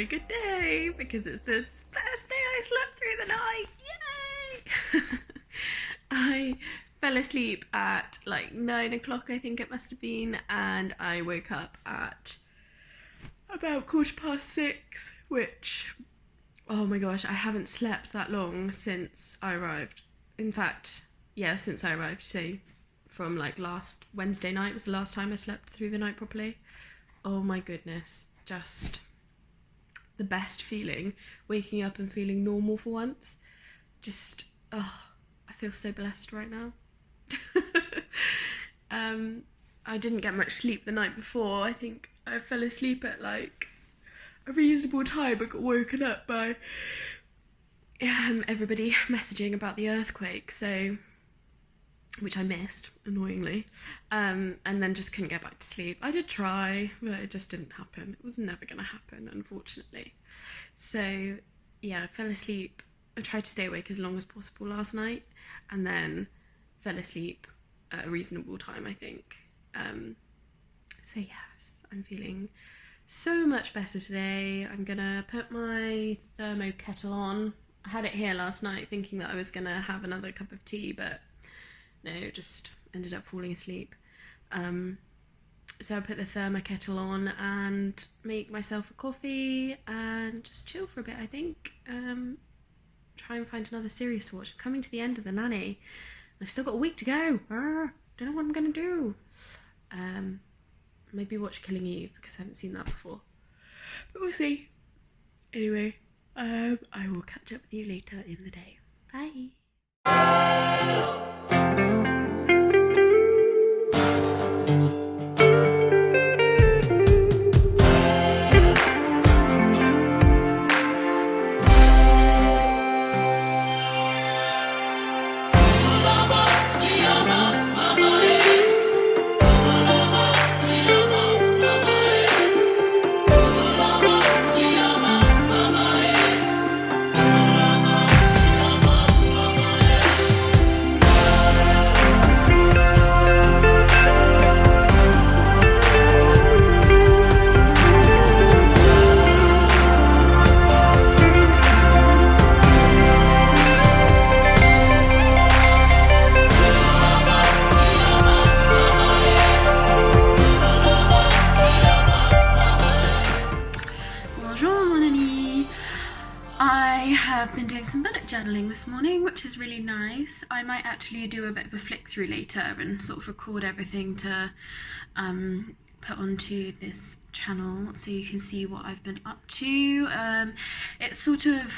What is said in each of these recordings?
really good day because it's the first day I slept through the night. Yay! I fell asleep at like 9 o'clock, I think it must have been, and I woke up at about 6:15, which, oh my gosh, I haven't slept that long since I arrived. In fact, yeah, since I arrived, so from like last Wednesday night was the last time I slept through the night properly. Oh my goodness, just the best feeling, waking up and feeling normal for once. Just, oh, I feel so blessed right now. I didn't get much sleep the night before. I think I fell asleep at like a reasonable time, but got woken up by everybody messaging about the earthquake, so, which I missed, annoyingly, and then just couldn't get back to sleep. I did try, but it just didn't happen. It was never going to happen, unfortunately. So, yeah, I fell asleep. I tried to stay awake as long as possible last night, and then fell asleep at a reasonable time, I think. So yes, I'm feeling so much better today. I'm gonna put my thermo kettle on. I had it here last night thinking that I was gonna have another cup of tea, but no, just ended up falling asleep. So I put the thermo kettle on and make myself a coffee and just chill for a bit, I think. Try and find another series to watch. I'm coming to the end of The Nanny. I've still got a week to go. Don't know what I'm gonna do. Maybe watch Killing Eve because I haven't seen that before. But we'll see. Anyway, I will catch up with you later in the day. Bye. I've been doing some bullet journaling this morning, which is really nice. I might actually do a bit of a flick through later and sort of record everything to put onto this channel so you can see what I've been up to. It's sort of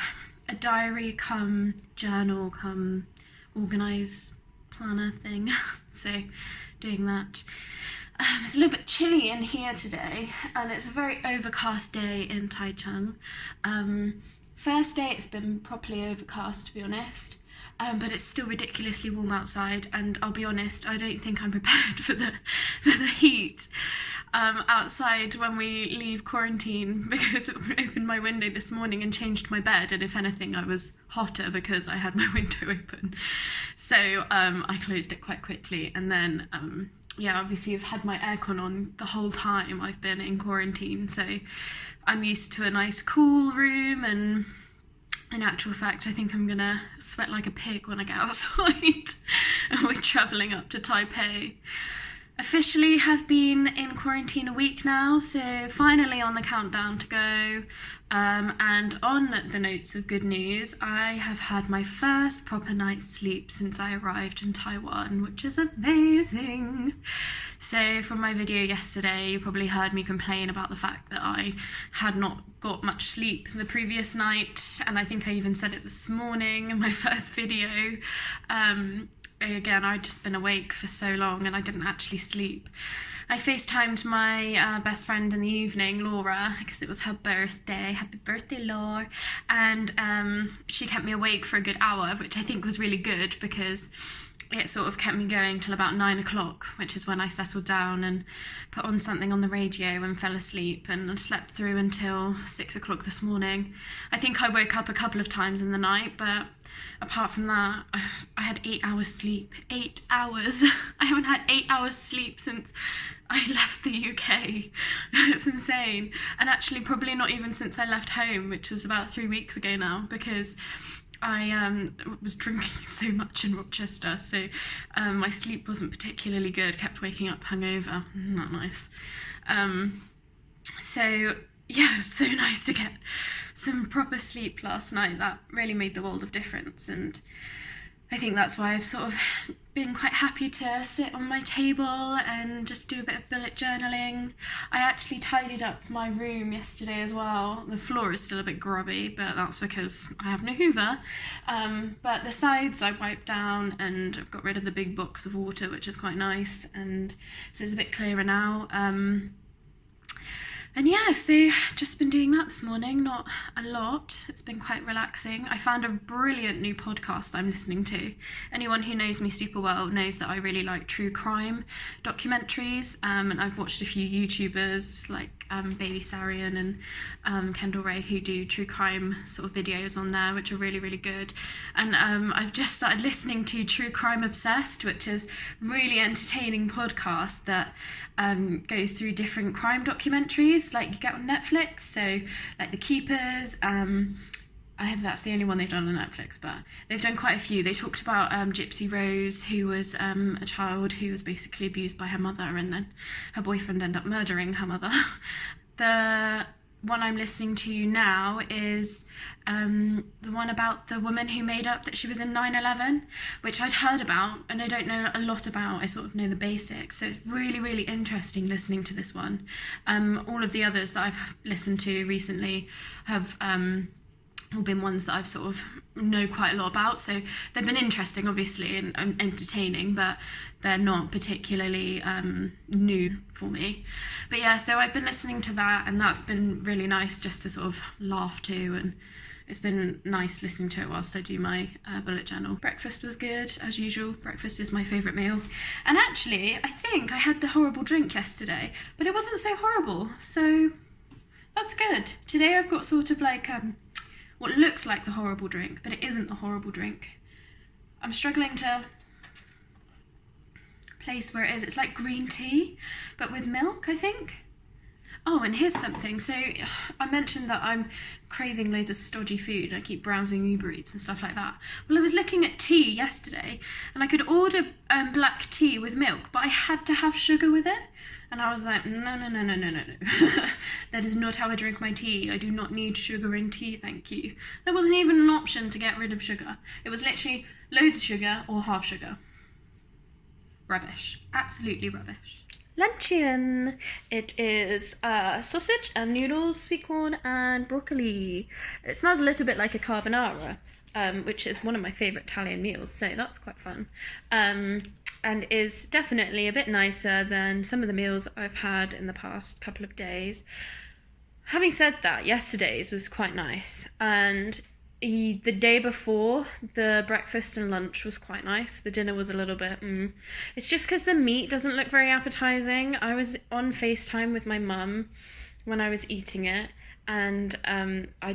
a diary come journal come organise planner thing, so doing that. It's a little bit chilly in here today and it's a very overcast day in Taichung. First day it's been properly overcast, to be honest, but it's still ridiculously warm outside, and I'll be honest, I don't think I'm prepared for the heat outside when we leave quarantine, because I opened my window this morning and changed my bed, and if anything I was hotter because I had my window open. So I closed it quite quickly, and then yeah, obviously I've had my aircon on the whole time I've been in quarantine, so I'm used to a nice cool room, and in actual fact I think I'm gonna sweat like a pig when I get outside. And we're travelling up to Taipei. Officially have been in quarantine a week now, so finally on the countdown to go. And on the notes of good news, I have had my first proper night's sleep since I arrived in Taiwan, which is amazing. So from my video yesterday, you probably heard me complain about the fact that I had not got much sleep the previous night, and I think I even said it this morning in my first video. Again, I'd just been awake for so long and I didn't actually sleep. I FaceTimed my best friend in the evening, Laura, because it was her birthday. Happy birthday, Laura. And she kept me awake for a good hour, which I think was really good because it sort of kept me going till about 9 o'clock, which is when I settled down and put on something on the radio and fell asleep, and slept through until 6 o'clock this morning. I think I woke up a couple of times in the night, but apart from that, I had 8 hours sleep. 8 hours. I haven't had 8 hours sleep since I left the UK. It's insane. And actually probably not even since I left home, which was about 3 weeks ago now, because I was drinking so much in Rochester, so my sleep wasn't particularly good, kept waking up hungover. Not nice. So yeah, it was so nice to get some proper sleep last night. That really made the world of difference, and I think that's why I've sort of been quite happy to sit on my table and just do a bit of bullet journaling. I actually tidied up my room yesterday as well. The floor is still a bit grubby, but that's because I have no Hoover. But the sides I wiped down, and I've got rid of the big box of water, which is quite nice, and so it's a bit clearer now. And yeah, so just been doing that this morning, not a lot. It's been quite relaxing. I found a brilliant new podcast I'm listening to. Anyone who knows me super well knows that I really like true crime documentaries, and I've watched a few YouTubers like Bailey Sarian and Kendall Ray, who do true crime sort of videos on there, which are really, really good. And I've just started listening to True Crime Obsessed, which is really entertaining podcast that goes through different crime documentaries like you get on Netflix. So like The Keepers, I think that's the only one they've done on Netflix, but they've done quite a few. They talked about Gypsy Rose, who was a child who was basically abused by her mother, and then her boyfriend ended up murdering her mother. The one I'm listening to now is the one about the woman who made up that she was in 9/11, which I'd heard about and I don't know a lot about. I sort of know the basics, so it's really, really interesting listening to this one. All of the others that I've listened to recently have all been ones that I've sort of know quite a lot about, so they've been interesting obviously and entertaining, but they're not particularly new for me. But yeah, so I've been listening to that, and that's been really nice just to sort of laugh to, and it's been nice listening to it whilst I do my bullet journal. Breakfast was good, as usual. Breakfast is my favourite meal. And actually, I think I had the horrible drink yesterday, but it wasn't so horrible, so that's good. Today I've got sort of like what looks like the horrible drink, but it isn't the horrible drink. I'm struggling to place where it is. It's like green tea, but with milk, I think. Oh, and here's something. So I mentioned that I'm craving loads of stodgy food, and I keep browsing Uber Eats and stuff like that. Well, I was looking at tea yesterday, and I could order black tea with milk, but I had to have sugar with it. And I was like, no. That is not how I drink my tea. I do not need sugar in tea, thank you. There wasn't even an option to get rid of sugar. It was literally loads of sugar or half sugar. Rubbish. Absolutely rubbish. Luncheon. It is sausage and noodles, sweet corn and broccoli. It smells a little bit like a carbonara, which is one of my favourite Italian meals, so that's quite fun. And is definitely a bit nicer than some of the meals I've had in the past couple of days. Having said that, yesterday's was quite nice, and the day before, the breakfast and lunch was quite nice. The dinner was a little bit It's just because the meat doesn't look very appetizing. I was on FaceTime with my mum when I was eating it, and I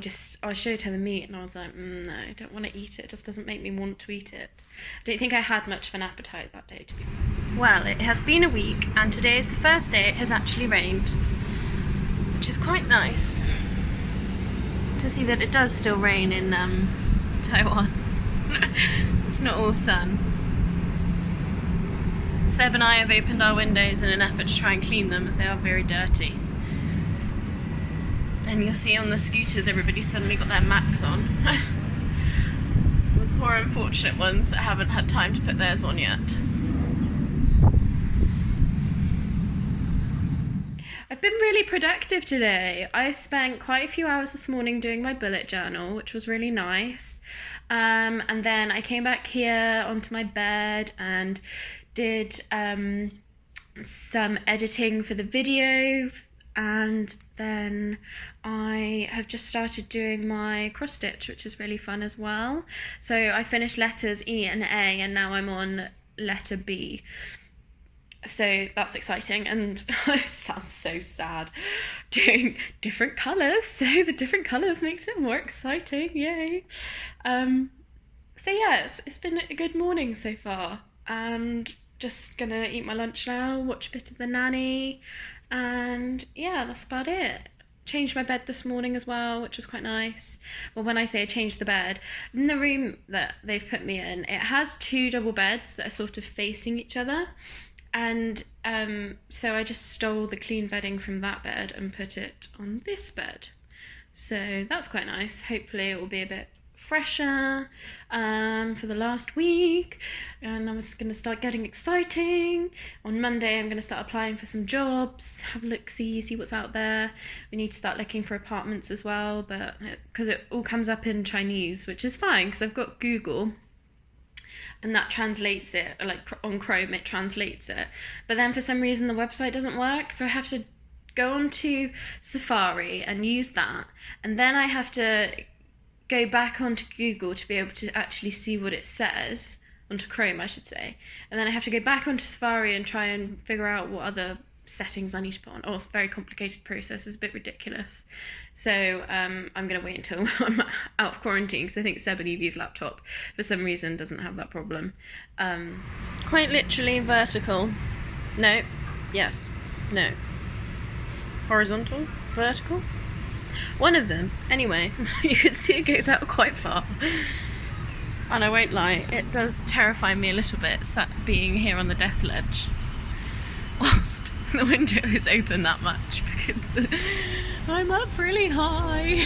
showed her the meat, and I was like, no, I don't want to eat it. It just doesn't make me want to eat it. I don't think I had much of an appetite that day, to be honest. Well, it has been a week, and today is the first day it has actually rained, which is quite nice to see that it does still rain in Taiwan. It's not all sun. Seb and I have opened our windows in an effort to try and clean them, as they are very dirty. And you'll see on the scooters everybody's suddenly got their Macs on. The poor unfortunate ones that haven't had time to put theirs on yet. I've been really productive today. I spent quite a few hours this morning doing my bullet journal, which was really nice. And then I came back here onto my bed and did some editing for the video, and then I have just started doing my cross stitch, which is really fun as well. So I finished letters E and A, and now I'm on letter B. So that's exciting, and it sounds so sad doing different colours, so the different colours makes it more exciting, yay. So yeah, it's been a good morning so far, and just gonna eat my lunch now, watch a bit of The Nanny, and yeah, that's about it. Changed my bed this morning as well, which was quite nice. Well, when I say I changed the bed, in the room that they've put me in, it has two double beds that are sort of facing each other, and so I just stole the clean bedding from that bed and put it on this bed. So that's quite nice. Hopefully it will be a bit fresher for the last week, and I was going to start getting exciting. On Monday I'm going to start applying for some jobs, have a look-see, see what's out there. We need to start looking for apartments as well, but because it all comes up in Chinese, which is fine because I've got Google and that translates it, like on Chrome it translates it, but then for some reason the website doesn't work, so I have to go onto Safari and use that, and then I have to go back onto Google to be able to actually see what it says, onto Chrome I should say, and then I have to go back onto Safari and try and figure out what other settings I need to put on. Oh, it's a very complicated process, it's a bit ridiculous. So I'm going to wait until I'm out of quarantine, because I think Seb and Evie's laptop for some reason doesn't have that problem. Quite literally vertical. No. Yes. No. Horizontal? Vertical? One of them. Anyway, you can see it goes out quite far. And I won't lie, it does terrify me a little bit, sat being here on the death ledge whilst the window is open that much, because I'm up really high.